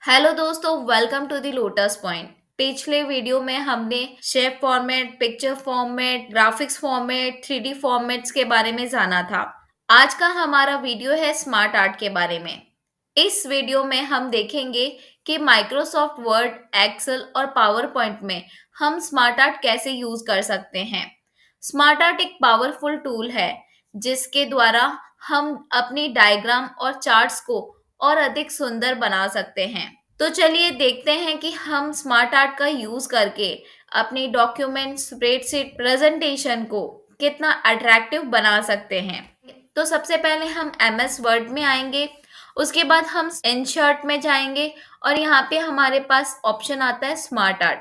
Hello दोस्तों, welcome to the lotus point. पिछले video में हमने shape format, picture format, graphics format, 3D formats के बारे में जाना था। आज का हमारा वीडियो है स्मार्ट आर्ट के बारे में। इस वीडियो में हम देखेंगे कि माइक्रोसॉफ्ट वर्ड, एक्सेल और पावर पॉइंट में हम स्मार्ट आर्ट कैसे यूज कर सकते हैं। स्मार्ट आर्ट एक पावरफुल टूल है जिसके द्वारा हम अपनी डायग्राम और चार्ट्स को और अधिक सुंदर बना सकते हैं। तो चलिए देखते हैं कि हम स्मार्ट आर्ट का यूज करके अपनी डॉक्यूमेंट, स्प्रेडशीट, प्रेजेंटेशन को कितना अट्रैक्टिव बना सकते हैं। तो सबसे पहले हम एमएस वर्ड में आएंगे, उसके बाद हम इंसर्ट में जाएंगे और यहाँ पे हमारे पास ऑप्शन आता है स्मार्ट आर्ट।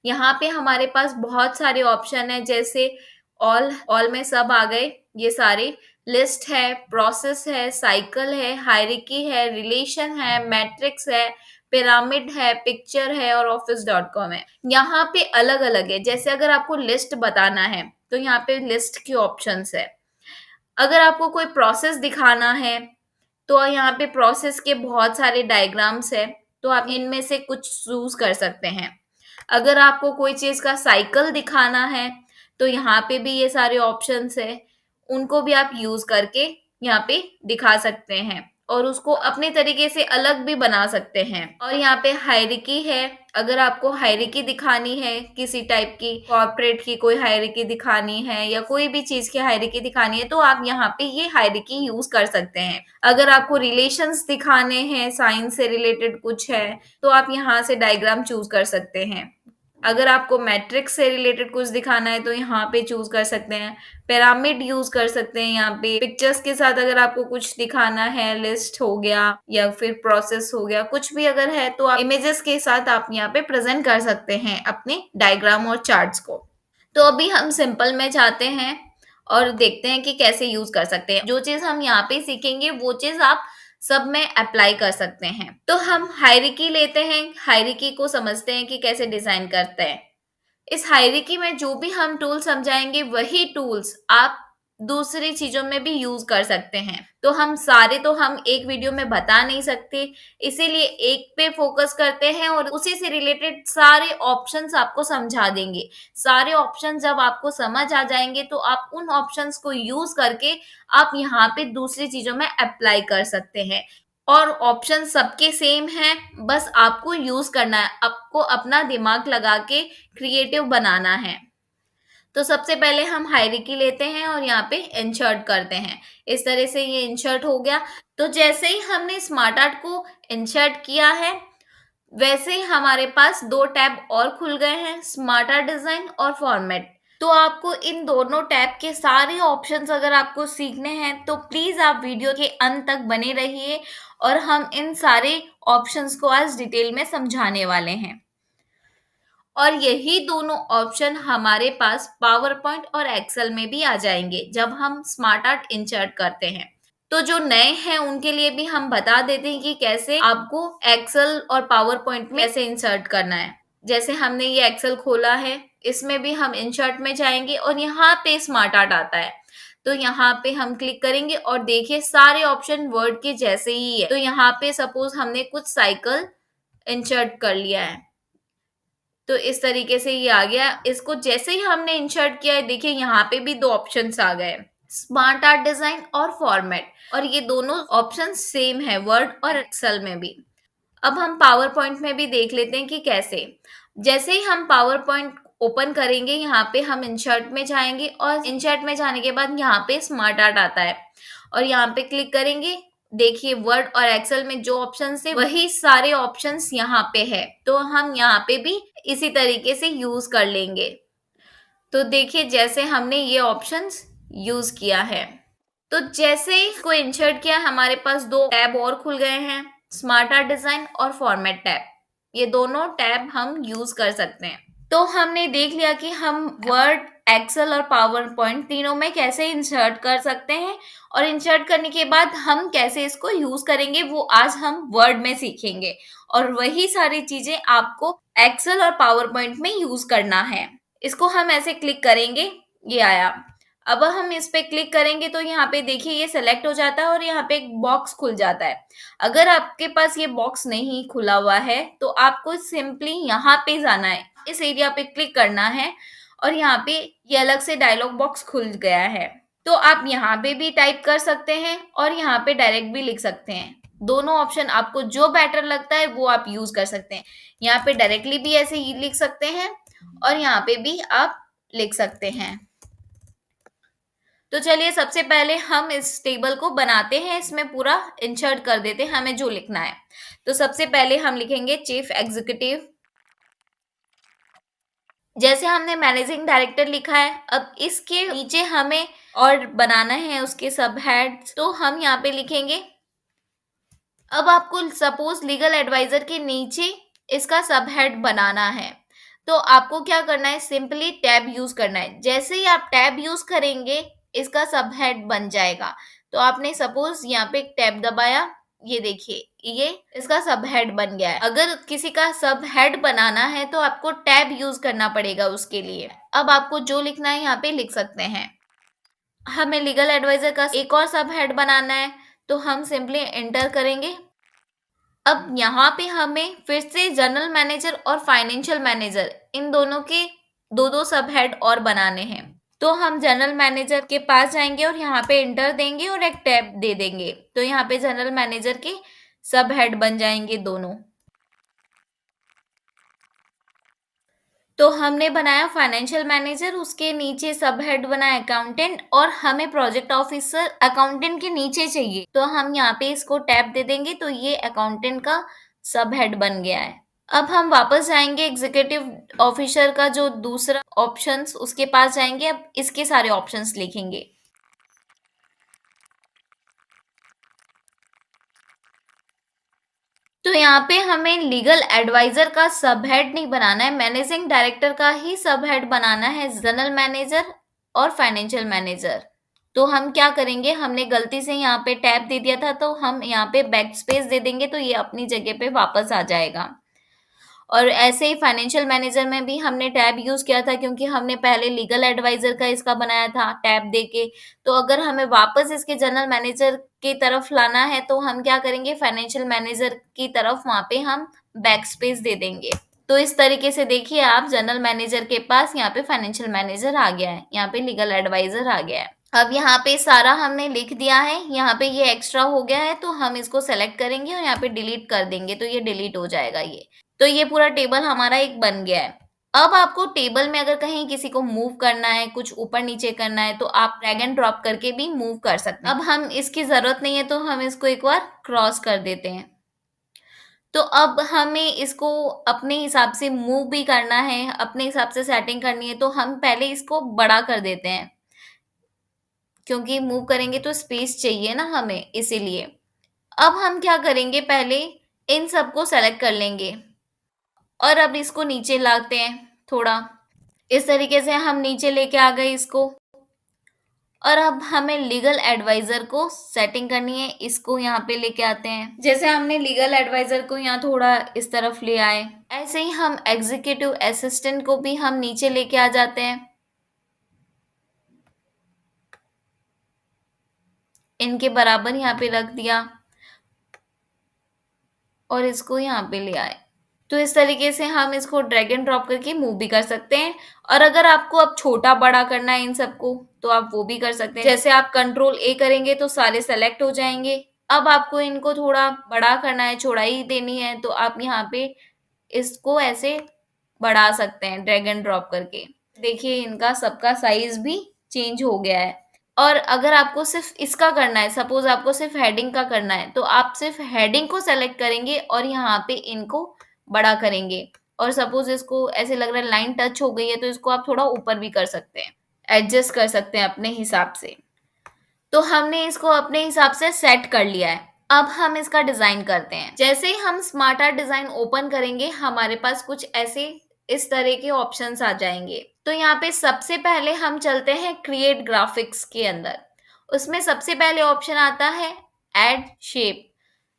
यहाँ पे हमारे पास बहुत सारे ऑप्शन है, जैसे ऑल में सब आ गए ये सारे। लिस्ट है, प्रोसेस है, साइकिल है, हायरार्की है, रिलेशन है, मैट्रिक्स है, पिरामिड है, पिक्चर है और office.com है। यहाँ पे अलग अलग है। जैसे अगर आपको लिस्ट बताना है तो यहाँ पे लिस्ट की ऑप्शंस है। अगर आपको कोई प्रोसेस दिखाना है तो यहाँ पे प्रोसेस के बहुत सारे डायग्राम्स है, तो आप इनमें से कुछ चूज कर सकते हैं। अगर आपको कोई चीज का साइकिल दिखाना है तो यहाँ पे भी ये सारे ऑप्शंस है, उनको भी आप यूज करके यहाँ पे दिखा सकते हैं और उसको अपने तरीके से अलग भी बना सकते हैं। और यहाँ पे हायरार्की है। अगर आपको हायरार्की दिखानी है, किसी टाइप की कॉर्पोरेट की कोई हायरार्की दिखानी है या कोई भी चीज की हायरार्की दिखानी है, तो आप यहाँ पे ये हायरार्की यूज कर सकते हैं। अगर आपको रिलेशंस दिखाने हैं, साइंस से रिलेटेड कुछ है, तो आप यहाँ से डायग्राम चूज कर सकते हैं। अगर आपको मैट्रिक्स से रिलेटेड कुछ दिखाना है तो यहाँ पे चूज कर सकते हैं। पिरामिड यूज कर सकते हैं। यहाँ पे पिक्चर्स के साथ अगर आपको कुछ दिखाना है, लिस्ट हो गया या फिर प्रोसेस हो गया, कुछ भी अगर है तो आप इमेजेस के साथ आप यहाँ पे प्रेजेंट कर सकते हैं अपने डायग्राम और चार्ट्स को। तो अभी हम सिंपल में जाते हैं और देखते हैं कि कैसे यूज कर सकते हैं। जो चीज हम यहाँ पे सीखेंगे वो चीज आप सब में अप्लाई कर सकते हैं। तो हम हायरार्की लेते हैं, हायरार्की को समझते हैं कि कैसे डिजाइन करते हैं। इस हायरार्की में जो भी हम टूल समझाएंगे वही टूल्स आप दूसरी चीजों में भी यूज कर सकते हैं। तो हम एक वीडियो में बता नहीं सकते, इसीलिए एक पे फोकस करते हैं और उसी से रिलेटेड सारे ऑप्शंस आपको समझा देंगे। सारे ऑप्शन जब आपको समझ आ जाएंगे तो आप उन ऑप्शंस को यूज करके आप यहाँ पे दूसरी चीजों में अप्लाई कर सकते हैं। और ऑप्शन सबके सेम हैं, बस आपको यूज करना है, आपको अपना दिमाग लगा के क्रिएटिव बनाना है। तो सबसे पहले हम हायरार्की लेते हैं और यहाँ पे इंसर्ट करते हैं। इस तरह से ये इंसर्ट हो गया। तो जैसे ही हमने स्मार्ट आर्ट को इंसर्ट किया है, वैसे ही हमारे पास दो टैब और खुल गए हैं, स्मार्ट आर्ट डिजाइन और फॉर्मेट। तो आपको इन दोनों टैब के सारे ऑप्शंस अगर आपको सीखने हैं तो प्लीज आप वीडियो के अंत तक बने रहिए और हम इन सारे ऑप्शंस को आज डिटेल में समझाने वाले हैं। और यही दोनों ऑप्शन हमारे पास पावर पॉइंट और एक्सेल में भी आ जाएंगे जब हम स्मार्ट आर्ट इंसर्ट करते हैं। तो जो नए हैं उनके लिए भी हम बता देते हैं कि कैसे आपको एक्सेल और पावर पॉइंट में कैसे इंसर्ट करना है। जैसे हमने ये एक्सेल खोला है, इसमें भी हम इंसर्ट में जाएंगे और यहाँ पे स्मार्ट आर्ट आता है। तो यहाँ पे हम क्लिक करेंगे और देखिए सारे ऑप्शन वर्ड के जैसे ही है। तो यहाँ पे सपोज हमने कुछ साइकिल इंसर्ट कर लिया है, तो इस तरीके से ये आ गया। इसको जैसे ही हमने इंसर्ट किया है, देखिए यहाँ पे भी दो ऑप्शंस आ गए, स्मार्ट आर्ट डिजाइन और फॉर्मेट। और ये दोनों ऑप्शन सेम है वर्ड और एक्सेल में भी। अब हम पावर पॉइंट में भी देख लेते हैं कि कैसे। जैसे ही हम पावर पॉइंट ओपन करेंगे, यहाँ पे हम इंसर्ट में जाएंगे और इंसर्ट में जाने के बाद यहाँ पे स्मार्ट आर्ट आता है और यहाँ पे क्लिक करेंगे। देखिए वर्ड और एक्सेल में जो ऑप्शन थे वही सारे ऑप्शंस यहाँ पे है, तो हम यहाँ पे भी इसी तरीके से यूज कर लेंगे। तो देखिए जैसे हमने ये ऑप्शंस यूज किया है, तो जैसे ही इसको इंसर्ट किया हमारे पास दो टैब और खुल गए हैं, स्मार्ट आर्ट डिजाइन और फॉर्मेट टैब। ये दोनों टैब हम यूज कर सकते हैं। तो हमने देख लिया कि हम वर्ड, एक्सेल और पावर पॉइंट तीनों में कैसे इंसर्ट कर सकते हैं और इंसर्ट करने के बाद हम कैसे इसको यूज करेंगे वो आज हम वर्ड में सीखेंगे। और वही सारी चीजें आपको एक्सेल और पावर पॉइंट में यूज करना है। इसको हम ऐसे क्लिक करेंगे, ये आया। अब हम इस पे क्लिक करेंगे तो यहाँ पे देखिए ये सेलेक्ट हो जाता है और यहाँ पे एक बॉक्स खुल जाता है। अगर आपके पास ये बॉक्स नहीं खुला हुआ है तो आपको सिंपली यहाँ पे जाना है, इस एरिया पे क्लिक करना है और यहाँ पे ये अलग से डायलॉग बॉक्स खुल गया है। तो आप यहाँ पे भी टाइप कर सकते हैं और यहाँ पे डायरेक्ट भी लिख सकते हैं। दोनों ऑप्शन आपको जो बेटर लगता है वो आप यूज कर सकते हैं। यहाँ पे डायरेक्टली भी ऐसे ही लिख सकते हैं और यहाँ पे भी आप लिख सकते हैं। तो चलिए सबसे पहले हम इस टेबल को बनाते हैं, इसमें पूरा इंसर्ट कर देते हैं हमें जो लिखना है। तो सबसे पहले हम लिखेंगे चीफ एग्जीक्यूटिव। जैसे हमने मैनेजिंग डायरेक्टर लिखा है, अब इसके नीचे हमें और बनाना है उसके सब हेड्स, तो हम यहाँ पे लिखेंगे। अब आपको सपोज लीगल एडवाइजर के नीचे इसका सब हेड बनाना है, तो आपको क्या करना है, सिंपली टैब यूज करना है। जैसे ही आप टैब यूज करेंगे इसका सब हेड बन जाएगा। तो आपने सपोज यहाँ पे एक टैब दबाया, ये देखिए ये इसका सब हेड बन गया है। अगर किसी का सब हेड बनाना है तो आपको टैब यूज करना पड़ेगा उसके लिए। अब आपको जो लिखना है यहाँ पे लिख सकते हैं। हमें लीगल एडवाइजर का एक और सब हेड बनाना है, तो हम सिंपली एंटर करेंगे। अब यहाँ पे हमें फिर से जनरल मैनेजर और फाइनेंशियल मैनेजर इन दोनों के दो दो सब हेड और बनाने हैं। तो हम जनरल मैनेजर के पास जाएंगे और यहाँ पे एंटर देंगे और एक टैब दे देंगे, तो यहाँ पे जनरल मैनेजर के सब हेड बन जाएंगे दोनों। तो हमने बनाया फाइनेंशियल मैनेजर, उसके नीचे सब हेड बनाया अकाउंटेंट, और हमें प्रोजेक्ट ऑफिसर अकाउंटेंट के नीचे चाहिए, तो हम यहाँ पे इसको टैब दे देंगे, तो ये अकाउंटेंट का सब हेड बन गया है। अब हम वापस जाएंगे एग्जीक्यूटिव ऑफिसर का जो दूसरा ऑप्शंस, उसके पास जाएंगे। अब इसके सारे ऑप्शंस लिखेंगे। तो यहाँ पे हमें लीगल एडवाइजर का सब हेड नहीं बनाना है, मैनेजिंग डायरेक्टर का ही सब हेड बनाना है, जनरल मैनेजर और फाइनेंशियल मैनेजर। तो हम क्या करेंगे, हमने गलती से यहाँ पे टैब दे दिया था, तो हम यहाँ पे बैक स्पेस दे देंगे, तो ये अपनी जगह पे वापस आ जाएगा। और ऐसे ही फाइनेंशियल मैनेजर में भी हमने टैब यूज किया था, क्योंकि हमने पहले लीगल एडवाइजर का इसका बनाया था टैब देके। तो अगर हमें वापस इसके जनरल मैनेजर की तरफ लाना है, तो हम क्या करेंगे, फाइनेंशियल मैनेजर की तरफ वहां पे हम बैक स्पेस दे देंगे। तो इस तरीके से देखिए आप जनरल मैनेजर के पास यहाँ पे फाइनेंशियल मैनेजर आ गया है, यहाँ पे लीगल एडवाइजर आ गया है। अब यहाँ पे सारा हमने लिख दिया है, यहाँ पे ये एक्स्ट्रा हो गया है, तो हम इसको सेलेक्ट करेंगे और यहाँ पे डिलीट कर देंगे, तो ये डिलीट हो जाएगा ये। तो ये पूरा टेबल हमारा एक बन गया है। अब आपको टेबल में अगर कहीं किसी को मूव करना है, कुछ ऊपर नीचे करना है, तो आप ड्रैग एंड ड्रॉप करके भी मूव कर सकते हैं। अब हम इसकी जरूरत नहीं है, तो हम इसको एक बार क्रॉस कर देते हैं। तो अब हमें इसको अपने हिसाब से मूव भी करना है, अपने हिसाब से सेटिंग करनी है, तो हम पहले इसको बड़ा कर देते हैं, क्योंकि मूव करेंगे तो स्पेस चाहिए ना हमें, इसीलिए। अब हम क्या करेंगे, पहले इन सबको सेलेक्ट कर लेंगे और अब इसको नीचे लाते हैं थोड़ा, इस तरीके से हम नीचे लेके आ गए इसको। और अब हमें लीगल एडवाइजर को सेटिंग करनी है, इसको यहाँ पे लेके आते हैं। जैसे हमने लीगल एडवाइजर को यहाँ थोड़ा इस तरफ ले आए, ऐसे ही हम एग्जीक्यूटिव असिस्टेंट को भी हम नीचे लेके आ जाते हैं, इनके बराबर यहाँ पे रख दिया और इसको यहाँ पे ले आए। तो इस तरीके से हम इसको ड्रैग एंड ड्रॉप करके मूव भी कर सकते हैं। और अगर आपको अब छोटा बड़ा करना है इन सबको, तो आप वो भी कर सकते हैं। जैसे आप कंट्रोल ए करेंगे तो सारे सेलेक्ट हो जाएंगे। अब आपको इनको थोड़ा बड़ा करना है, चौड़ाई देनी है, तो आप यहाँ पे इसको ऐसे बढ़ा सकते हैं ड्रैग एंड ड्रॉप करके। देखिए इनका सबका साइज भी चेंज हो गया है। और अगर आपको सिर्फ इसका करना है, सपोज आपको सिर्फ हेडिंग का करना है, तो आप सिर्फ हेडिंग को सेलेक्ट करेंगे और यहाँ पे इनको बड़ा करेंगे। और सपोज इसको ऐसे लग रहा है लाइन टच हो गई है, तो इसको आप थोड़ा ऊपर भी कर सकते हैं, एडजस्ट कर सकते हैं अपने हिसाब से। तो हमने इसको अपने हिसाब से सेट कर लिया है। अब हम इसका डिजाइन करते हैं। जैसे ही हम स्मार्ट आर्ट डिजाइन ओपन करेंगे, हमारे पास कुछ ऐसे इस तरह के ऑप्शंस आ जाएंगे। तो यहाँ पे सबसे पहले हम चलते हैं क्रिएट ग्राफिक्स के अंदर। उसमें सबसे पहले ऑप्शन आता है ऐड शेप।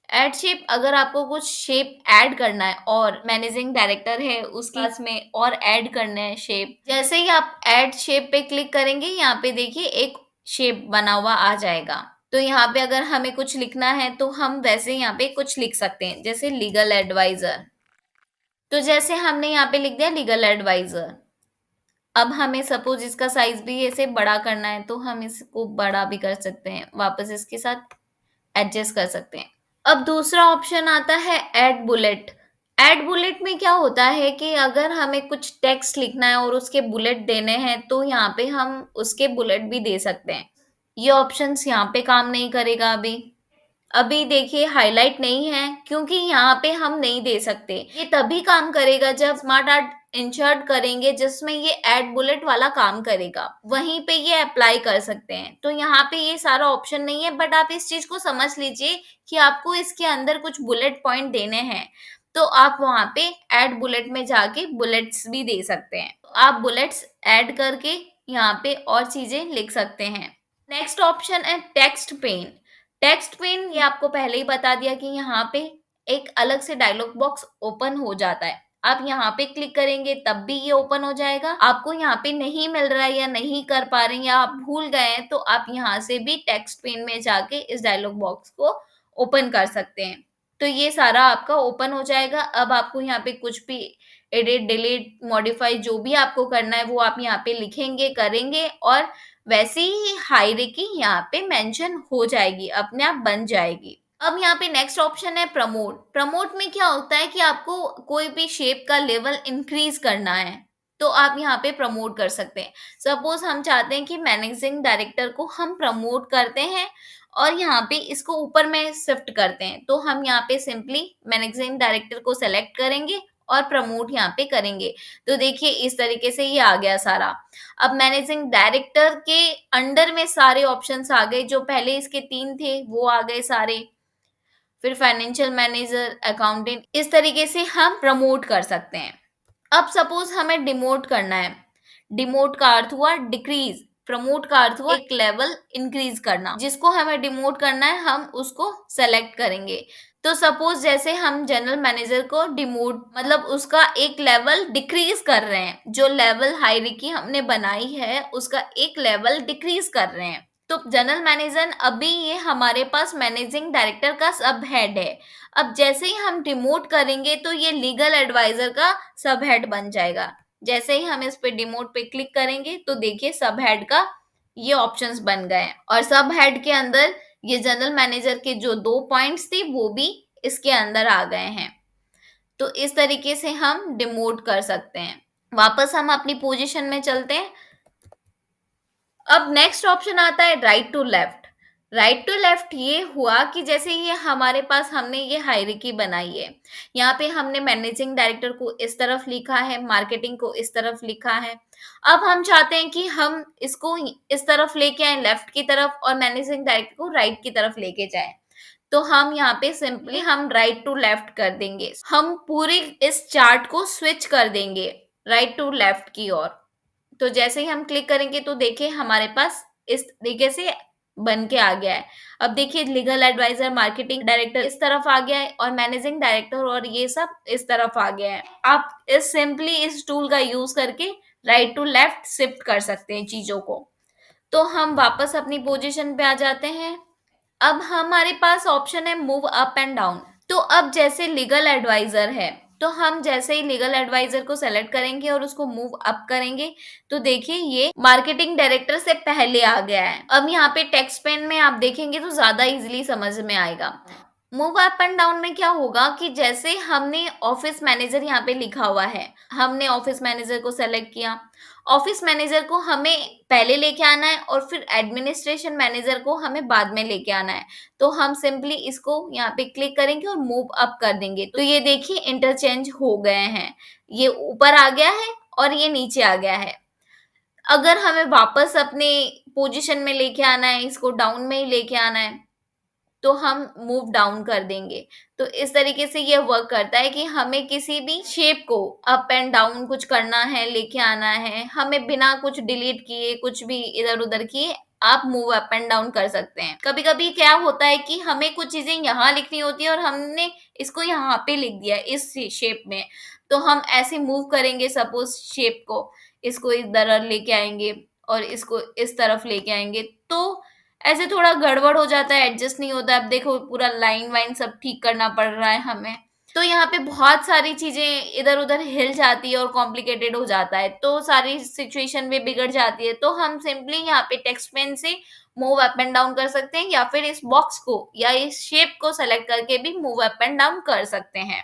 ऐड शेप, अगर आपको कुछ शेप ऐड करना है और मैनेजिंग डायरेक्टर है उसके पास में और ऐड करना है शेप, जैसे ही आप ऐड शेप पे क्लिक करेंगे यहाँ पे देखिए एक शेप बना हुआ आ जाएगा। तो यहाँ पे अगर हमें कुछ लिखना है तो हम वैसे यहाँ पे कुछ लिख सकते हैं, जैसे लीगल एडवाइजर। तो जैसे हमने यहाँ पे लिख दिया लीगल एडवाइजर। अब हमें सपोज इसका साइज भी ऐसे बड़ा करना है तो हम इसको बड़ा भी कर सकते हैं, वापस इसके साथ एडजस्ट कर सकते हैं। अब दूसरा ऑप्शन आता है ऐड बुलेट। ऐड बुलेट में क्या होता है कि अगर हमें कुछ टेक्स्ट लिखना है और उसके बुलेट देने हैं तो यहाँ पे हम उसके बुलेट भी दे सकते हैं। ये ऑप्शंस यहाँ पे काम नहीं करेगा अभी। अभी देखिए हाइलाइट नहीं है क्योंकि यहाँ पे हम नहीं दे सकते। ये तभी काम करेगा जब स्मार्ट आर्ट इंसर्ट करेंगे जिसमें ये ऐड बुलेट वाला काम करेगा, वहीं पे ये अप्लाई कर सकते हैं। तो यहाँ पे ये सारा ऑप्शन नहीं है, बट आप इस चीज को समझ लीजिए कि आपको इसके अंदर कुछ बुलेट पॉइंट देने हैं तो आप वहां पे ऐड बुलेट में जाके बुलेट्स भी दे सकते हैं। तो आप बुलेट्स ऐड करके यहाँ पे और चीजें लिख सकते हैं। नेक्स्ट ऑप्शन है टेक्स्ट पेन। टेक्स्ट पेन ये आपको पहले ही बता दिया कि यहाँ पे एक अलग से डायलॉग बॉक्स ओपन हो जाता है। आप यहाँ पे क्लिक करेंगे तब भी ये ओपन हो जाएगा। आपको यहाँ पे नहीं मिल रहा है या नहीं कर पा रहे हैं या आप भूल गए हैं तो आप यहाँ से भी टेक्स्ट पेन में जाके इस डायलॉग बॉक्स को ओपन कर सकते हैं। तो ये सारा आपका ओपन हो जाएगा। अब आपको यहाँ पे कुछ भी एडिट, डिलीट, मॉडिफाई जो भी आपको करना है वो आप यहाँ पे लिखेंगे, करेंगे और वैसे ही हायरार्की यहाँ पे मेंशन हो जाएगी, अपने आप बन जाएगी। अब यहाँ पे नेक्स्ट ऑप्शन है प्रमोट। प्रमोट में क्या होता है कि आपको कोई भी शेप का लेवल इंक्रीज करना है तो आप यहाँ पे प्रमोट कर सकते हैं। सपोज हम चाहते हैं कि मैनेजिंग डायरेक्टर को हम प्रमोट करते हैं और यहाँ पे इसको ऊपर में शिफ्ट करते हैं तो हम यहाँ पे सिंपली मैनेजिंग डायरेक्टर को सेलेक्ट करेंगे और प्रमोट यहाँ पे करेंगे। तो देखिए इस तरीके से ये आ गया सारा। अब मैनेजिंग डायरेक्टर के अंडर में सारे ऑप्शंस आ गए, जो पहले इसके 3 थे वो आ गए सारे। फिर फाइनेंशियल मैनेजर, अकाउंटेंट, इस तरीके से हम प्रमोट कर सकते हैं। अब सपोज हमें डिमोट करना है। डिमोट का अर्थ हुआ डिक्रीज, प्रमोट का अर्थ हुआ एक लेवल इंक्रीज करना। जिसको हमें डिमोट करना है हम उसको सेलेक्ट करेंगे। तो सपोज जैसे हम जनरल मैनेजर को डिमोट मतलब उसका एक लेवल डिक्रीज कर रहे हैं, जो लेवल हायरार्की हमने बनाई है उसका एक लेवल डिक्रीज कर रहे हैं। तो जनरल मैनेजर अभी ये हमारे पास मैनेजिंग डायरेक्टर का सब हेड है। अब जैसे ही हम डिमोट करेंगे तो ये लीगल एडवाइजर का सब हेड बन जाएगा। जैसे ही हम इस पे डिमोट पे क्लिक करेंगे तो देखिए सब हेड का ये ऑप्शंस बन गए हैं और सब हेड के अंदर ये जनरल मैनेजर के जो 2 पॉइंट्स थे वो भी इसके अंदर आ गए हैं। तो इस तरीके से हम डिमोट कर सकते हैं। वापस हम अपनी पोजीशन में चलते हैं। अब नेक्स्ट ऑप्शन आता है right to left. Right to left ये हुआ कि जैसे ये हमारे पास हमने ये हायरार्की बनाई है, यहाँ पे हमने मैनेजिंग डायरेक्टर को इस तरफ लिखा है, मार्केटिंग को इस तरफ लिखा है। अब हम चाहते हैं कि हम इसको इस तरफ लेके आए लेफ्ट की तरफ और मैनेजिंग डायरेक्टर को राइट की तरफ लेके जाए। तो हम यहाँ पे सिंपली हम राइट टू लेफ्ट कर देंगे। हम पूरी इस चार्ट को स्विच कर देंगे राइट टू लेफ्ट की ओर। तो जैसे ही हम क्लिक करेंगे तो देखिए हमारे पास इस तरीके से बन के आ गया है। अब देखिए लीगल एडवाइजर, मार्केटिंग डायरेक्टर इस तरफ आ गया है और मैनेजिंग डायरेक्टर और ये सब इस तरफ आ गया है। आप इस सिंपली इस टूल का यूज करके राइट टू लेफ्ट शिफ्ट कर सकते हैं चीजों को। तो हम वापस अपनी पोजीशन पे आ जाते हैं। अब हमारे पास ऑप्शन है मूव अप एंड डाउन। तो अब जैसे लीगल एडवाइजर है तो हम जैसे ही लीगल एडवाइजर को सेलेक्ट करेंगे और उसको मूव अप करेंगे तो देखिए ये मार्केटिंग डायरेक्टर से पहले आ गया है। अब यहाँ पे टेक्स्ट पेन में आप देखेंगे तो ज्यादा इजीली समझ में आएगा। मूव अप एंड डाउन में क्या होगा कि जैसे हमने ऑफिस मैनेजर यहाँ पे लिखा हुआ है, हमने ऑफिस मैनेजर को सेलेक्ट किया। ऑफिस मैनेजर को हमें पहले लेके आना है और फिर एडमिनिस्ट्रेशन मैनेजर को हमें बाद में लेके आना है। तो हम सिंपली इसको यहाँ पे क्लिक करेंगे और मूव अप कर देंगे तो ये देखिए इंटरचेंज हो गए हैं। ये ऊपर आ गया है और ये नीचे आ गया है। अगर हमें वापस अपने पोजीशन में लेके आना है, इसको डाउन में ही लेके आना है तो हम मूव डाउन कर देंगे। तो इस तरीके से ये वर्क करता है कि हमें किसी भी शेप को अप एंड डाउन कुछ करना है, लेके आना है, हमें बिना कुछ डिलीट किए, कुछ भी इधर उधर किए आप मूव अप एंड डाउन कर सकते हैं। कभी-कभी क्या होता है कि हमें कुछ चीज़ें यहाँ लिखनी होती है और हमने इसको यहाँ पे लिख दिया है इस शेप में, तो हम ऐसे मूव करेंगे सपोज़ शेप को, इसको इधर लेके आएँगे और इसको इस तरफ लेके आएँगे, तो ऐसे थोड़ा गड़बड़ हो जाता है, एडजस्ट नहीं होता है। अब देखो पूरा लाइन-वाइन सब ठीक करना पड़ रहा है हमें। तो यहाँ पे बहुत सारी चीज़ें इधर-उधर हिल जाती है और कॉम्प्लिकेटेड हो जाता है, तो सारी सिचुएशन भी बिगड़ जाती है। तो हम सिंपली यहाँ पे टेक्स्ट पेन से मूव अप एंड डाउन कर सकते हैं या फिर इस बॉक्स को या इस शेप को सेलेक्ट करके भी मूव अप एंड डाउन कर सकते हैं।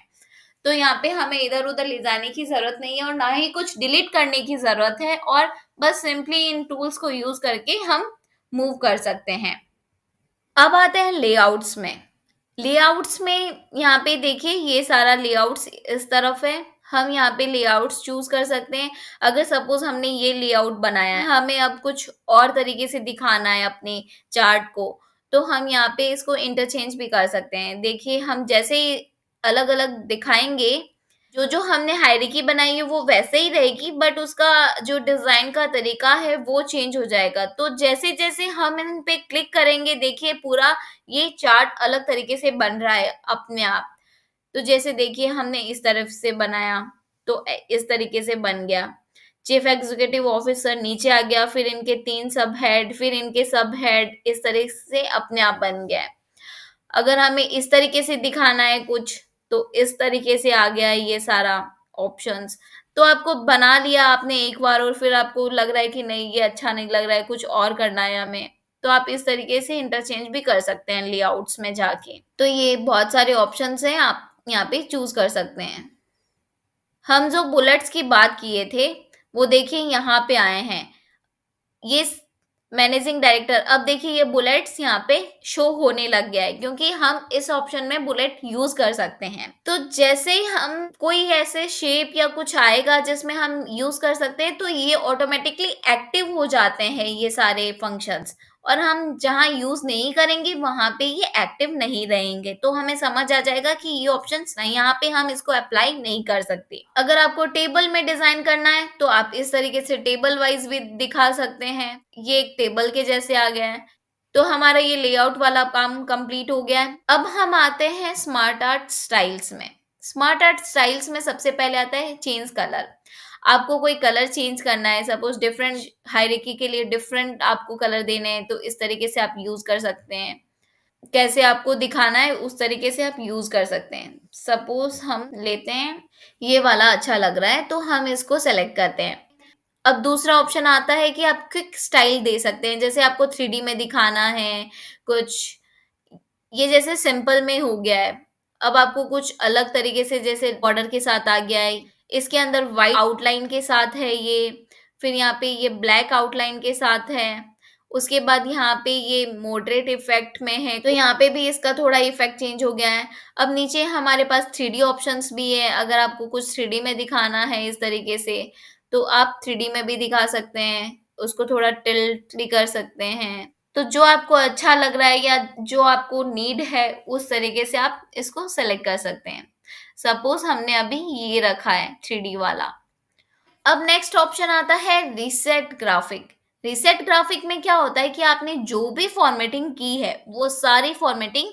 तो यहाँ पे हमें इधर-उधर ले जाने की ज़रूरत नहीं है और ना ही कुछ डिलीट करने की ज़रूरत है और बस सिंपली इन टूल्स को यूज़ करके हम मूव कर सकते हैं। अब आते हैं लेआउट्स में। लेआउट्स में यहाँ पे देखिए ये सारा लेआउट्स इस तरफ है। हम यहाँ पे लेआउट्स चूज़ कर सकते हैं। अगर सपोज़ हमने ये लेआउट बनाया है, हमें अब कुछ और तरीके से दिखाना है अपने चार्ट को, तो हम यहाँ पे इसको इंटरचेंज भी कर सकते हैं। देखिए हम जैसे ही अलग-अलग दिखाएँगे, जो हमने हायरार्की बनाई है वो वैसे ही रहेगी बट उसका जो डिज़ाइन का तरीका है वो चेंज हो जाएगा। तो जैसे-जैसे हम इन पे क्लिक करेंगे देखिए पूरा ये चार्ट अलग तरीके से बन रहा है अपने आप। तो जैसे देखिए हमने इस तरफ से बनाया तो इस तरीके से बन गया। चीफ एग्जीक्यूटिव ऑफिसर नीचे आ गया, फिर इनके 3 सब हेड, फिर इनके सब हेड इस तरह से अपने आप बन गया है। अगर हमें इस तरीके से दिखाना है कुछ, तो इस तरीके से आ गया है ये सारा ऑप्शंस। तो आपको बना लिया आपने एक बार और फिर आपको लग रहा है कि नहीं ये अच्छा नहीं लग रहा है, कुछ और करना है हमें, तो आप इस तरीके से इंटरचेंज भी कर सकते हैं लेआउट्स में जाके। तो ये बहुत सारे ऑप्शंस हैं, आप यहाँ पे चूज़ कर सकते हैं। हम जो बुलेट्स की बात किए थे, वो देखिए यहाँ पे आए हैं। ये मैनेजिंग डायरेक्टर, अब देखिए ये बुलेट्स यहाँ पे शो होने लग गया है क्योंकि हम इस ऑप्शन में बुलेट यूज कर सकते हैं। तो जैसे ही हम कोई ऐसे शेप या कुछ आएगा जिसमें हम यूज कर सकते हैं तो ये ऑटोमेटिकली एक्टिव हो जाते हैं ये सारे फंक्शंस, और हम जहाँ यूज नहीं करेंगे वहां पे ये एक्टिव नहीं रहेंगे। तो हमें समझ आ जाएगा कि ये ऑप्शंस नहीं, यहाँ पे हम इसको अप्लाई नहीं कर सकते। अगर आपको टेबल में डिजाइन करना है तो आप इस तरीके से टेबल वाइज भी दिखा सकते हैं। ये एक टेबल के जैसे आ गया है। तो हमारा ये लेआउट वाला काम कंप्लीट हो गया है। अब हम आते हैं स्मार्ट आर्ट स्टाइल्स में। स्मार्ट आर्ट स्टाइल्स में सबसे पहले आता है चेंज कलर। आपको कोई कलर चेंज करना है, सपोज डिफरेंट हायरार्की के लिए डिफरेंट आपको कलर देने हैं, तो इस तरीके से आप यूज कर सकते हैं। कैसे आपको दिखाना है उस तरीके से आप यूज कर सकते हैं। सपोज हम लेते हैं ये वाला अच्छा लग रहा है तो हम इसको सेलेक्ट करते हैं। अब दूसरा ऑप्शन आता है कि आप क्विक स्टाइल दे सकते हैं, जैसे आपको 3D में दिखाना है कुछ, ये जैसे सिंपल में हो गया है। अब आपको कुछ अलग तरीके से जैसे बॉर्डर के साथ आ गया है, इसके अंदर व्हाइट आउटलाइन के साथ है ये, फिर यहाँ पे ये ब्लैक आउटलाइन के साथ है, उसके बाद यहाँ पे ये मॉडरेट इफेक्ट में है, तो यहाँ पे भी इसका थोड़ा इफेक्ट चेंज हो गया है। अब नीचे हमारे पास 3D ऑप्शंस भी है, अगर आपको कुछ 3D में दिखाना है इस तरीके से, तो आप 3D में भी दिखा सकते हैं, उसको थोड़ा टिल्ट भी कर सकते हैं। तो जो आपको अच्छा लग रहा है या जो आपको नीड है उस तरीके से आप इसको सेलेक्ट कर सकते हैं। सपोज हमने अभी ये रखा है 3D वाला। अब नेक्स्ट ऑप्शन आता है रीसेट ग्राफिक। रीसेट ग्राफिक में क्या होता है कि आपने जो भी फॉर्मेटिंग की है वो सारी फॉर्मेटिंग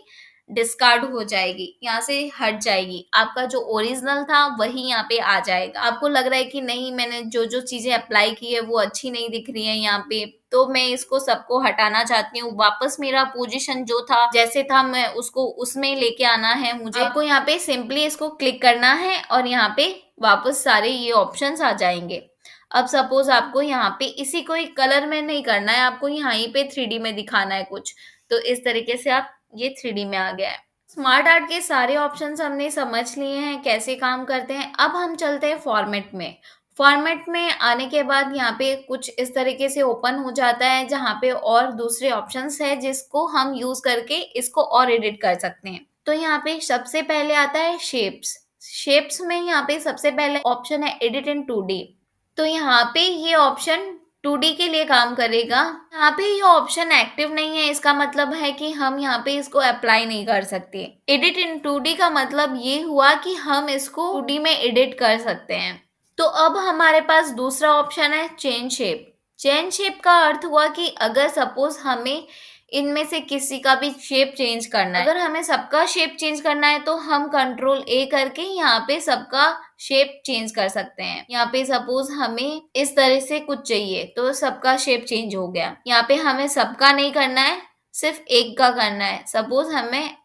डिस्कार्ड हो जाएगी, यहाँ से हट जाएगी। आपका जो ओरिजिनल था वही यहाँ पे आ जाएगा। आपको लग रहा है कि नहीं मैंने जो चीजें अप्लाई की है वो अच्छी नहीं दिख रही है यहाँ पे, तो मैं इसको सबको हटाना चाहती हूँ। वापस मेरा पोजीशन जो था जैसे था मैं उसको उसमें लेके आना है मुझे। आपको यहाँ पे सिंपली इसको क्लिक करना है और यहाँ पे वापस सारे ये ऑप्शंस आ जाएंगे। अब सपोज आपको यहाँ पे इसी को एक कलर में नहीं करना है, आपको यहाँ पे 3D में दिखाना है कुछ, तो इस तरीके से आप ये 3D में आ गया है। स्मार्ट आर्ट के सारे ऑप्शंस हमने समझ लिए हैं कैसे काम करते हैं। अब हम चलते हैं फॉर्मेट में। फॉर्मेट में आने के बाद यहाँ पे कुछ इस तरीके से ओपन हो जाता है जहाँ पे और दूसरे ऑप्शंस है जिसको हम यूज करके इसको और एडिट कर सकते हैं। तो यहाँ पे सबसे पहले आता है शेप्स। शेप्स में यहाँ पे सबसे पहले ऑप्शन है एडिट इन 2D। तो यहाँ पे ये ऑप्शन 2D के लिए काम करेगा। यहाँ पे ये ऑप्शन एक्टिव नहीं है, इसका मतलब है कि हम यहाँ पे इसको अप्लाई नहीं कर सकते। एडिट इन 2D का मतलब ये हुआ कि हम इसको 2D में एडिट कर सकते हैं। तो अब हमारे पास दूसरा ऑप्शन है चेंज शेप। चेन शेप का अर्थ हुआ कि अगर सपोज हमें इनमें से किसी का भी शेप चेंज करना है, अगर हमें सबका शेप चेंज करना है तो हम कंट्रोल ए करके यहाँ पे सबका शेप चेंज कर सकते हैं। यहाँ पे सपोज हमें इस तरह से कुछ चाहिए तो सबका शेप चेंज हो गया। यहाँ पे हमें सबका नहीं करना है, सिर्फ एक का करना है। सपोज हमें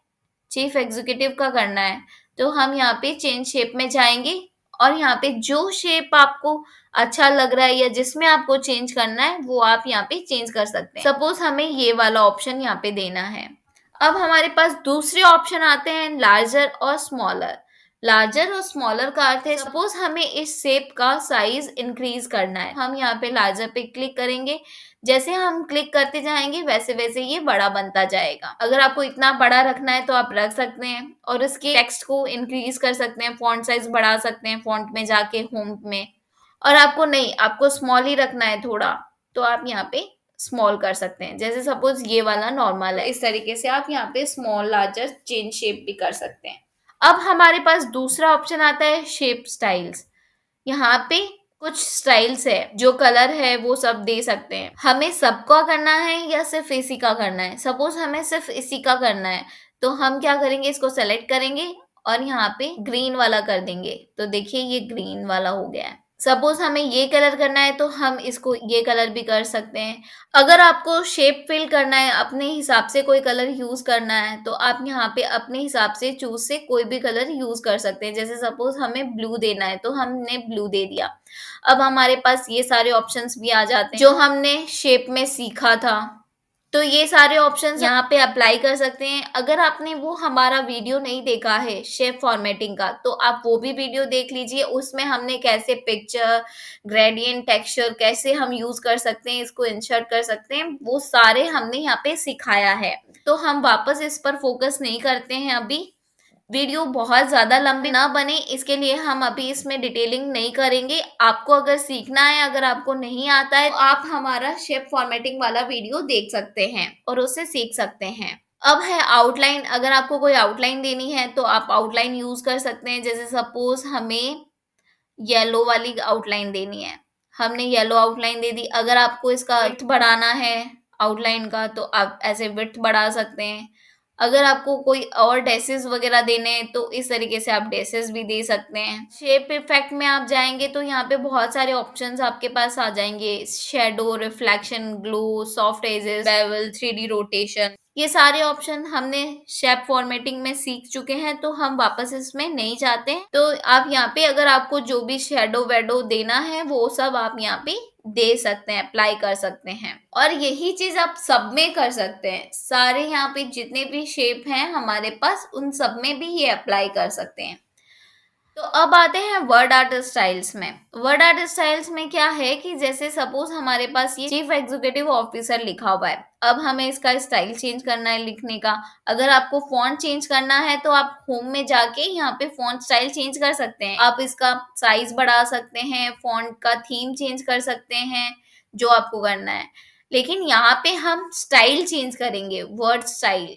चीफ एग्जीक्यूटिव का करना है तो हम यहाँ पे चेंज शेप में जाएंगे और यहाँ पे जो शेप आपको अच्छा लग रहा है या जिसमें आपको चेंज करना है वो आप यहाँ पे चेंज कर सकते हैं। सपोज हमें ये वाला ऑप्शन यहाँ पे देना है। अब हमारे पास दूसरे ऑप्शन आते हैं लार्जर और स्मॉलर। लार्जर और स्मॉलर का अर्थ है सपोज हमें इस शेप का साइज इंक्रीज करना है, हम यहाँ पे लार्जर पे क्लिक करेंगे। जैसे हम क्लिक करते जाएंगे वैसे वैसे ये बड़ा बनता जाएगा। अगर आपको इतना बड़ा रखना है तो आप रख सकते हैं और इसके टेक्स्ट को इंक्रीज कर सकते हैं, फॉन्ट साइज बढ़ा सकते हैं फॉन्ट में जाके होम में। और आपको नहीं, आपको स्मॉल ही रखना है थोड़ा, तो आप यहाँ पे स्मॉल कर सकते हैं। जैसे सपोज ये वाला नॉर्मल है, इस तरीके से आप यहाँ पे स्मॉल लार्जर चेंज शेप भी कर सकते हैं। अब हमारे पास दूसरा ऑप्शन आता है शेप स्टाइल्स। यहाँ पे कुछ स्टाइल्स है, जो कलर है वो सब दे सकते हैं। हमें सबका करना है या सिर्फ इसी का करना है। सपोज हमें सिर्फ इसी का करना है तो हम क्या करेंगे, इसको सेलेक्ट करेंगे और यहाँ पे ग्रीन वाला कर देंगे। तो देखिए ये ग्रीन वाला हो गया है। सपोज हमें ये कलर करना है तो हम इसको ये कलर भी कर सकते हैं। अगर आपको शेप फिल करना है, अपने हिसाब से कोई कलर यूज करना है तो आप यहाँ पे अपने हिसाब से चूज से कोई भी कलर यूज कर सकते हैं। जैसे सपोज हमें ब्लू देना है तो हमने ब्लू दे दिया। अब हमारे पास ये सारे ऑप्शंस भी आ जाते हैं जो हमने शेप में सीखा था। तो ये सारे ऑप्शंस यहाँ पे अप्लाई कर सकते हैं। अगर आपने वो हमारा वीडियो नहीं देखा है शेप फॉर्मेटिंग का तो आप वो भी वीडियो देख लीजिए। उसमें हमने कैसे पिक्चर, ग्रेडियंट, टेक्सचर कैसे हम यूज कर सकते हैं, इसको इंसर्ट कर सकते हैं, वो सारे हमने यहाँ पे सिखाया है। तो हम वापस इस पर फोकस नहीं करते हैं। अभी वीडियो बहुत ज़्यादा लंबी ना बने इसके लिए हम अभी इसमें डिटेलिंग नहीं करेंगे। आपको अगर सीखना है, अगर आपको नहीं आता है तो आप हमारा शेप फॉर्मेटिंग वाला वीडियो देख सकते हैं और उससे सीख सकते हैं। अब है आउटलाइन। अगर आपको कोई आउटलाइन देनी है तो आप आउटलाइन यूज कर सकते हैं। जैसे सपोज हमें येलो वाली आउटलाइन देनी है, हमने येलो आउटलाइन दे दी। अगर आपको इसका विड्थ बढ़ाना है आउटलाइन का तो आप ऐसे विड्थ बढ़ा सकते हैं। अगर आपको कोई और डैसेस वगैरह देने हैं तो इस तरीके से आप डैसेस भी दे सकते हैं। शेप इफेक्ट में आप जाएंगे तो यहाँ पे बहुत सारे ऑप्शंस आपके पास आ जाएंगे। Shadow, reflection, glow, soft edges, bevel, 3D rotation, ये सारे ऑप्शन हमने शेप फॉर्मेटिंग में सीख चुके हैं तो हम वापस इसमें नहीं जाते हैं। तो आप यहाँ पे अगर आपको जो भी शेडो वेडो देना है वो सब आप यहाँ पे दे सकते हैं, अप्लाई कर सकते हैं। और यही चीज आप सब में कर सकते हैं। सारे यहाँ पे जितने भी शेप हैं हमारे पास उन सब में भी ये अप्लाई कर सकते हैं। तो अब आते हैं वर्ड आर्ट स्टाइल्स में। वर्ड आर्ट स्टाइल्स में क्या है कि जैसे सपोज हमारे पास ये चीफ एग्जीक्यूटिव ऑफिसर लिखा हुआ है, अब हमें इसका स्टाइल चेंज करना है लिखने का। अगर आपको फॉन्ट चेंज करना है तो आप होम में जाके यहाँ पे फॉन्ट स्टाइल चेंज कर सकते हैं। आप इसका साइज बढ़ा सकते हैं, फॉन्ट का थीम चेंज कर सकते हैं, जो आपको करना है। लेकिन यहाँ पे हम स्टाइल चेंज करेंगे, वर्ड स्टाइल।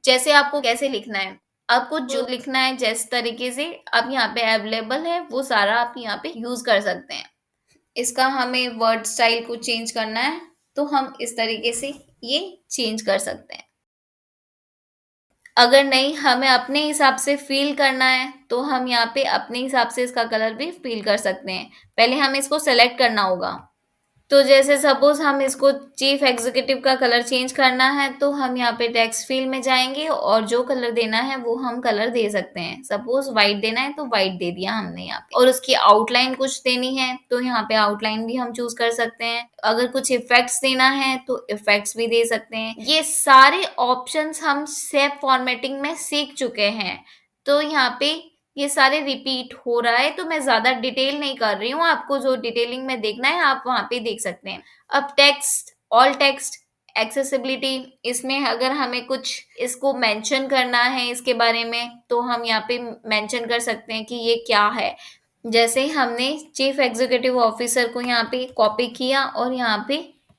जैसे आपको कैसे लिखना है, आपको जो लिखना है जिस तरीके से आप यहाँ पे अवेलेबल है वो सारा आप यहाँ पे यूज कर सकते हैं। इसका हमें वर्ड स्टाइल को चेंज करना है तो हम इस तरीके से ये चेंज कर सकते हैं। अगर नहीं, हमें अपने हिसाब से फील करना है तो हम यहाँ पे अपने हिसाब से इसका कलर भी फील कर सकते हैं। पहले हमें इसको सेलेक्ट करना होगा। तो जैसे सपोज हम इसको चीफ एग्जीक्यूटिव का कलर चेंज करना है तो हम यहाँ पे टेक्स्ट फील्ड में जाएंगे और जो कलर देना है वो हम कलर दे सकते हैं। सपोज व्हाइट देना है तो व्हाइट दे दिया हमने यहाँ पे। और उसकी आउटलाइन कुछ देनी है तो यहाँ पे आउटलाइन भी हम चूज कर सकते हैं। अगर कुछ इफेक्ट्स देना है तो इफेक्ट्स भी दे सकते हैं। ये सारे ऑप्शंस हम शेप फॉर्मेटिंग में सीख चुके हैं। तो यहाँ पे ये सारे रिपीट हो रहा है तो मैं ज्यादा डिटेल नहीं कर रही हूँ। आपको जो डिटेलिंग में देखना है आप वहां पे देख सकते हैं। अब टेक्स्ट, ऑल टेक्स्ट, एक्सेसिबिलिटी, इसमें अगर हमें कुछ इसको मेंशन करना है इसके बारे में तो हम यहाँ पे मेंशन कर सकते हैं कि ये क्या है। जैसे हमने चीफ एग्जीक्यूटिव ऑफिसर को यहाँ पे कॉपी किया और यहाँ पे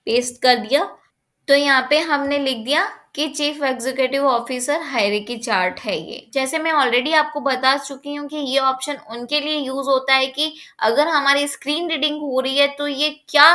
पेस्ट कर दिया तो यहाँ पे हमने लिख दिया कि chief executive officer hierarchy chart है ये। जैसे मैं ऑलरेडी आपको बता चुकी हूँ कि ये ऑप्शन उनके लिए यूज होता है कि अगर हमारी स्क्रीन रीडिंग हो रही है तो ये क्या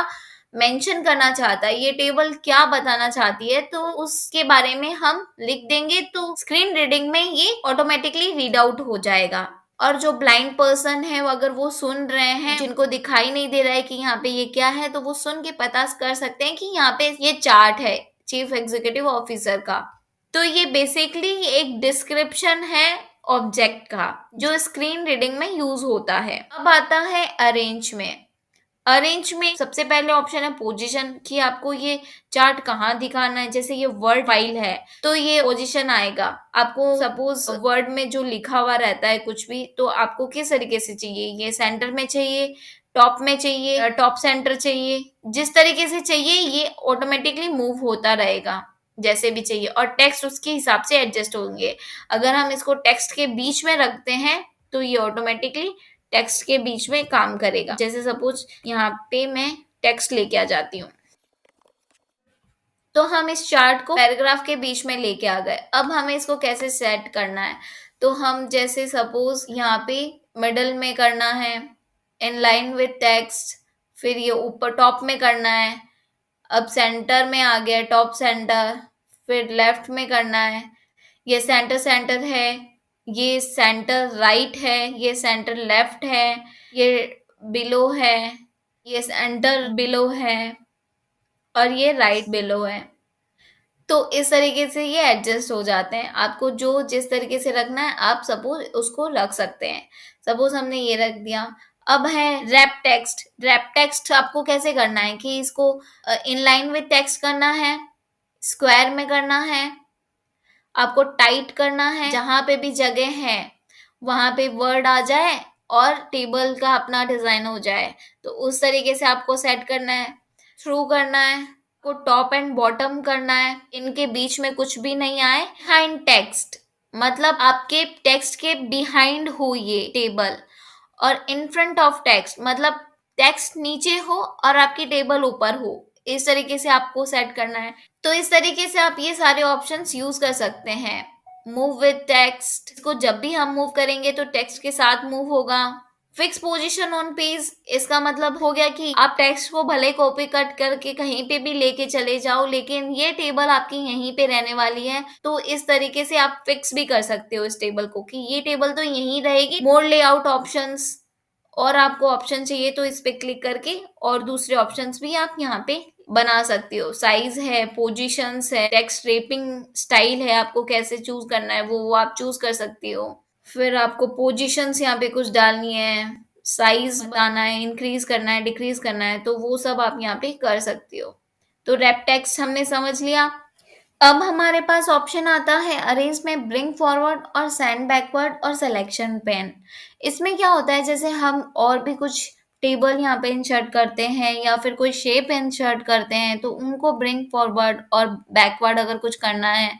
मेंशन करना चाहता है, ये टेबल क्या बताना चाहती है, तो उसके बारे में हम लिख देंगे, तो स्क्रीन रीडिंग में ये ऑटोमेटिकली रीड आउट हो जाएगा। और जो ब्लाइंड पर्सन है, वो अगर वो सुन रहे हैं, जिनको दिखाई नहीं दे रहा है कि यहाँ पे ये क्या है, तो वो सुन के पता कर सकते हैं कि यहाँ पे ये चार्ट है चीफ एग्जीक्यूटिव ऑफिसर का। तो ये बेसिकली एक डिस्क्रिप्शन है ऑब्जेक्ट का, जो स्क्रीन रीडिंग में यूज होता है। अब आता है अरेंज में। अरेंज में सबसे पहले ऑप्शन है पोजीशन, कि आपको ये चार्ट कहाँ दिखाना है। जैसे ये वर्ड फाइल है तो ये पोजीशन आएगा। आपको सपोज वर्ड में जो लिखा हुआ रहता है कुछ भी, तो आपको किस तरीके से चाहिए, ये सेंटर में चाहिए, टॉप में चाहिए, टॉप सेंटर चाहिए, जिस तरीके से चाहिए ये ऑटोमेटिकली मूव होता रहेगा जैसे भी चाहिए। और टेक्स्ट उसके हिसाब से एडजस्ट होंगे। अगर हम इसको टेक्स्ट के बीच में रखते हैं तो ये ऑटोमेटिकली टेक्स्ट के बीच में काम करेगा। जैसे सपोज यहाँ पे मैं टेक्स्ट लेके आ जाती हूँ, तो हम इस चार्ट को पैराग्राफ के बीच में लेके आ गए। अब हमें इसको कैसे सेट करना है, तो हम जैसे सपोज यहाँ पे मिडल में करना है, इन लाइन विथ टेक्स्ट, फिर ये ऊपर टॉप में करना है। अब सेंटर में आ गया, टॉप सेंटर, फिर लेफ्ट में करना है। ये सेंटर सेंटर है, ये सेंटर राइट है, ये सेंटर लेफ्ट है, ये बिलो है, ये सेंटर बिलो है, और ये राइट बिलो है। तो इस तरीके से ये एडजस्ट हो जाते हैं। आपको जो जिस तरीके से रखना है आप सपोज उसको रख सकते हैं। सपोज हमने ये रख दिया। अब है रैप टेक्स्ट। रैप टेक्स्ट आपको कैसे करना है, कि इसको इन लाइन विथ टेक्स्ट करना है, स्क्वायर में करना है, आपको टाइट करना है, जहां पे भी जगह है वहां पे वर्ड आ जाए और टेबल का अपना डिजाइन हो जाए। तो उस तरीके से आपको सेट करना है। थ्रू करना है, को टॉप एंड बॉटम करना है, इनके बीच में कुछ भी नहीं आए। बिहाइंड टेक्स्ट मतलब आपके टेक्स्ट के बिहाइंड हो ये टेबल। और इन फ्रंट ऑफ टेक्स्ट मतलब टेक्स्ट नीचे हो और आपकी टेबल ऊपर हो। इस तरीके से आपको सेट करना है। तो इस तरीके से आप ये सारे ऑप्शंस यूज कर सकते हैं। मूव विद टेक्स्ट, इसको जब भी हम मूव करेंगे तो टेक्स्ट के साथ मूव होगा। फिक्स पोजीशन ऑन पेज, इसका मतलब हो गया कि आप टेक्स्ट को भले कॉपी कट करके कहीं पे भी लेके चले जाओ, लेकिन ये टेबल आपकी यहीं पे रहने वाली है। तो इस तरीके से आप फिक्स भी कर सकते हो इस टेबल को, कि ये टेबल तो यहीं रहेगी। मोर लेआउट ऑप्शंस, और आपको ऑप्शन चाहिए तो इस पे क्लिक करके और दूसरे ऑप्शंस भी आप यहाँ पे बना सकते हो। साइज है, पोजीशंस है, टेक्स्ट रेपिंग स्टाइल है, आपको कैसे चूज करना है वो आप चूज कर सकती हो। फिर आपको पोजीशंस यहाँ पे कुछ डालनी है, साइज बताना है, इंक्रीज करना है, डिक्रीज करना है, तो वो सब आप यहाँ पे कर सकती हो। तो रैप टेक्स्ट हमने समझ लिया। अब हमारे पास ऑप्शन आता है अरेंज में ब्रिंग फॉरवर्ड और सेंड बैकवर्ड और सिलेक्शन पेन। इसमें क्या होता है, जैसे हम और भी कुछ टेबल यहाँ पे इंसर्ट करते हैं या फिर कोई शेप इंसर्ट करते हैं, तो उनको ब्रिंग फॉरवर्ड और बैकवर्ड अगर कुछ करना है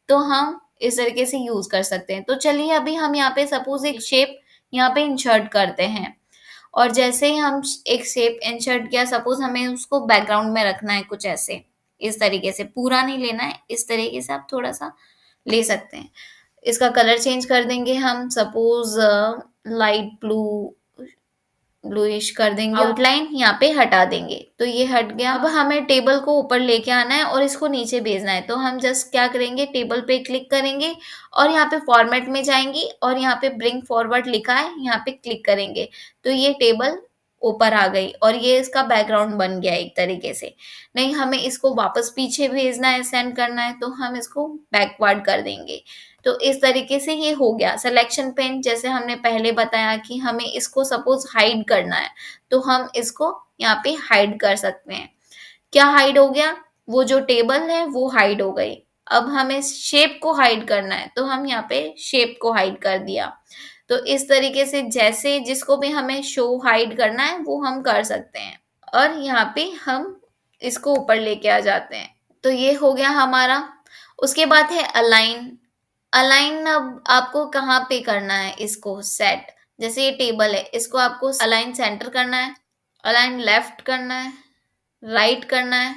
तो हम इस तरीके से यूज कर सकते हैं। तो चलिए अभी हम यहाँ पे सपोज एक शेप यहाँ पे इंसर्ट करते हैं, और जैसे ही हम एक शेप इंसर्ट किया, सपोज हमें उसको बैकग्राउंड में रखना है कुछ ऐसे, इस तरीके से पूरा नहीं लेना है, इस तरीके से आप थोड़ा सा ले सकते हैं। इसका कलर चेंज कर देंगे हम, सपोज लाइट ब्लू ब्लूइश कर देंगे। आउटलाइन यहाँ पे हटा देंगे, तो ये हट गया। अब हमें टेबल को ऊपर लेके आना है और इसको नीचे भेजना है। तो हम जस्ट क्या करेंगे, टेबल पे क्लिक करेंगे और यहाँ पे फॉर्मेट में जाएंगे और यहाँ पे ब्रिंग फॉरवर्ड लिखा है, यहाँ पे क्लिक करेंगे तो ये टेबल ऊपर आ गई और ये इसका बैकग्राउंड बन गया एक तरीके से। नहीं, हमें इसको वापस पीछे भेजना है, सेंड करना है, तो हम इसको बैकवर्ड कर देंगे। तो इस तरीके से ये हो गया। सिलेक्शन पेन जैसे हमने पहले बताया कि हमें इसको सपोज हाइड करना है, तो हम इसको यहाँ पे हाइड कर सकते हैं। क्या हाइड हो गया, वो जो टेबल है वो हाइड हो गई। अब हमें शेप को हाइड करना है, तो हम यहाँ पे शेप को हाइड कर दिया। तो इस तरीके से जैसे जिसको भी हमें शो हाइड करना है वो हम कर सकते हैं। और यहाँ पे हम इसको ऊपर लेके आ जाते हैं। तो ये हो गया हमारा। उसके बाद है अलाइन। अलाइन अब आपको कहाँ पे करना है इसको सेट। जैसे ये टेबल है, इसको आपको अलाइन सेंटर करना है, अलाइन लेफ्ट करना है, राइट करना है।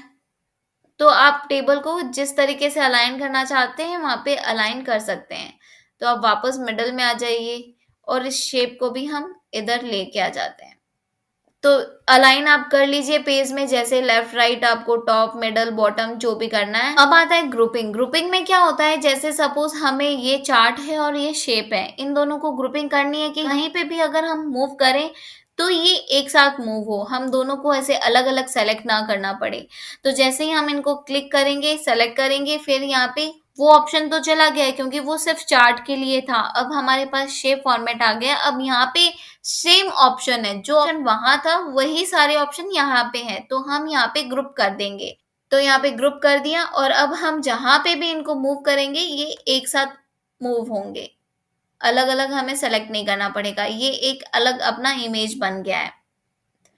तो आप टेबल को जिस तरीके से अलाइन करना चाहते हैं वहां पे अलाइन कर सकते हैं। तो आप वापस मिडल में आ जाइए और इस शेप को भी हम इधर लेके आ जाते हैं। तो अलाइन आप कर लीजिए पेज में, जैसे लेफ्ट राइट आपको टॉप मिडल बॉटम जो भी करना है। अब आता है ग्रुपिंग। ग्रुपिंग में क्या होता है, जैसे सपोज हमें ये चार्ट है और ये शेप है, इन दोनों को ग्रुपिंग करनी है कि कहीं पे भी अगर हम मूव करें तो ये एक साथ मूव हो, हम दोनों को ऐसे अलग अलग सेलेक्ट ना करना पड़े। तो जैसे ही हम इनको क्लिक करेंगे, सेलेक्ट करेंगे, फिर यहाँ पे वो ऑप्शन तो चला गया है क्योंकि वो सिर्फ चार्ट के लिए था। अब हमारे पास शेप फॉर्मेट आ गया। अब यहाँ पे सेम ऑप्शन है, जो ऑप्शन वहां था वही सारे ऑप्शन यहाँ पे हैं, तो हम यहाँ पे ग्रुप कर देंगे। तो यहाँ पे ग्रुप कर दिया और अब हम जहां पे भी इनको मूव करेंगे ये एक साथ मूव होंगे, अलग अलग हमें सेलेक्ट नहीं करना पड़ेगा। ये एक अलग अपना इमेज बन गया है।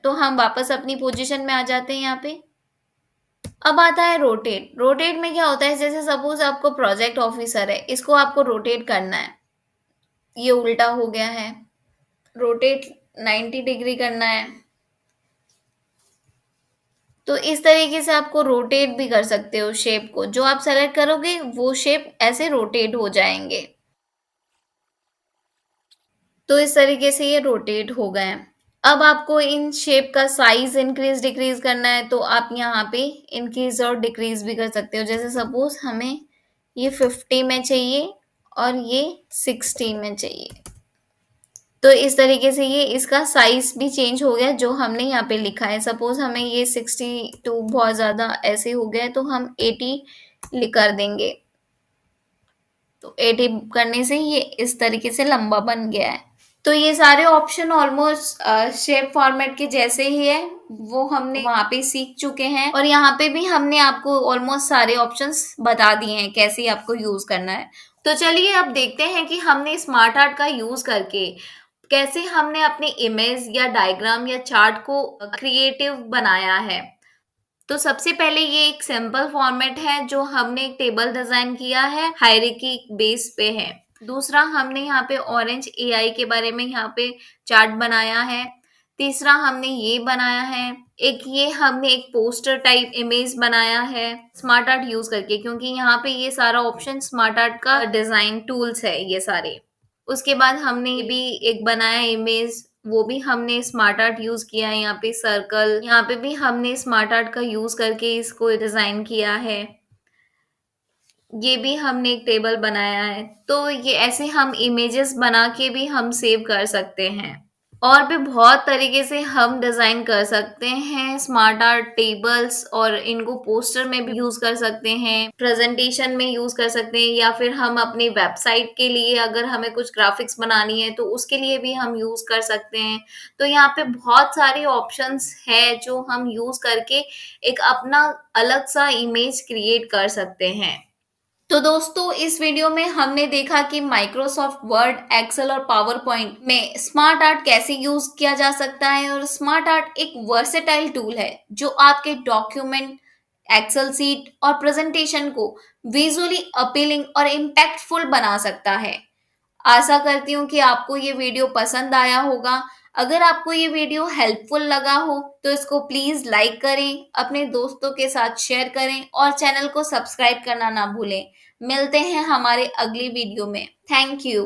तो हम वापस अपनी पोजीशन में आ जाते हैं यहाँ पे। अब आता है रोटेट। रोटेट में क्या होता है, जैसे सपोज आपको प्रोजेक्ट ऑफिसर है, इसको आपको रोटेट करना है, ये उल्टा हो गया है, रोटेट 90 डिग्री करना है। तो इस तरीके से आपको रोटेट भी कर सकते हो शेप को, जो आप सेलेक्ट करोगे वो शेप ऐसे रोटेट हो जाएंगे। तो इस तरीके से ये रोटेट हो गए हैं। अब आपको इन शेप का साइज इंक्रीज डिक्रीज करना है, तो आप यहाँ पे इंक्रीज और डिक्रीज भी कर सकते हो। जैसे सपोज हमें ये 50 में चाहिए और ये 60 में चाहिए, तो इस तरीके से ये इसका साइज भी चेंज हो गया जो हमने यहाँ पे लिखा है। सपोज हमें ये 62 बहुत ज्यादा ऐसे हो गया है, तो हम 80 लिख कर देंगे। तो 80 करने से ये इस तरीके से लंबा बन गया है। तो ये सारे ऑप्शन ऑलमोस्ट शेप फॉर्मेट के जैसे ही है, वो हमने वहां पे सीख चुके हैं और यहाँ पे भी हमने आपको ऑलमोस्ट सारे ऑप्शंस बता दिए हैं कैसे आपको यूज करना है। तो चलिए अब देखते हैं कि हमने स्मार्ट आर्ट का यूज करके कैसे हमने अपने इमेज या डायग्राम या चार्ट को क्रिएटिव बनाया है। तो सबसे पहले ये एक सिंपल फॉर्मेट है जो हमने एक टेबल डिजाइन किया है, हायरार्की बेस पे है। दूसरा हमने यहाँ पे ऑरेंज एआई के बारे में यहाँ पे चार्ट बनाया है। तीसरा हमने ये बनाया है। एक ये हमने एक पोस्टर टाइप इमेज बनाया है स्मार्ट आर्ट यूज करके, क्योंकि यहाँ पे ये सारा ऑप्शन स्मार्ट आर्ट का डिजाइन टूल्स है ये सारे। उसके बाद हमने भी एक बनाया इमेज, वो भी हमने स्मार्ट आर्ट यूज किया है। यहाँ पे सर्कल, यहाँ पे भी हमने स्मार्ट आर्ट का यूज करके इसको डिजाइन किया है। ये भी हमने एक टेबल बनाया है। तो ये ऐसे हम इमेजेस बना के भी हम सेव कर सकते हैं। और भी बहुत तरीके से हम डिजाइन कर सकते हैं स्मार्ट आर्ट टेबल्स, और इनको पोस्टर में भी यूज कर सकते हैं, प्रेजेंटेशन में यूज कर सकते हैं, या फिर हम अपनी वेबसाइट के लिए अगर हमें कुछ ग्राफिक्स बनानी है तो उसके लिए भी हम यूज कर सकते हैं। तो यहाँ पे बहुत सारे ऑप्शंस है जो हम यूज करके एक अपना अलग सा इमेज क्रिएट कर सकते हैं। तो दोस्तों इस वीडियो में हमने देखा कि माइक्रोसॉफ्ट वर्ड, एक्सेल और पावर पॉइंट में स्मार्ट आर्ट कैसे यूज किया जा सकता है। और स्मार्ट आर्ट एक वर्सेटाइल टूल है जो आपके डॉक्यूमेंट, एक्सेल सीट और प्रेजेंटेशन को विजुअली अपीलिंग और इम्पैक्टफुल बना सकता है। आशा करती हूँ कि आपको ये वीडियो पसंद आया होगा। अगर आपको ये वीडियो हेल्पफुल लगा हो तो इसको प्लीज लाइक करें, अपने दोस्तों के साथ शेयर करें और चैनल को सब्सक्राइब करना ना भूलें। मिलते हैं हमारे अगली वीडियो में। Thank you.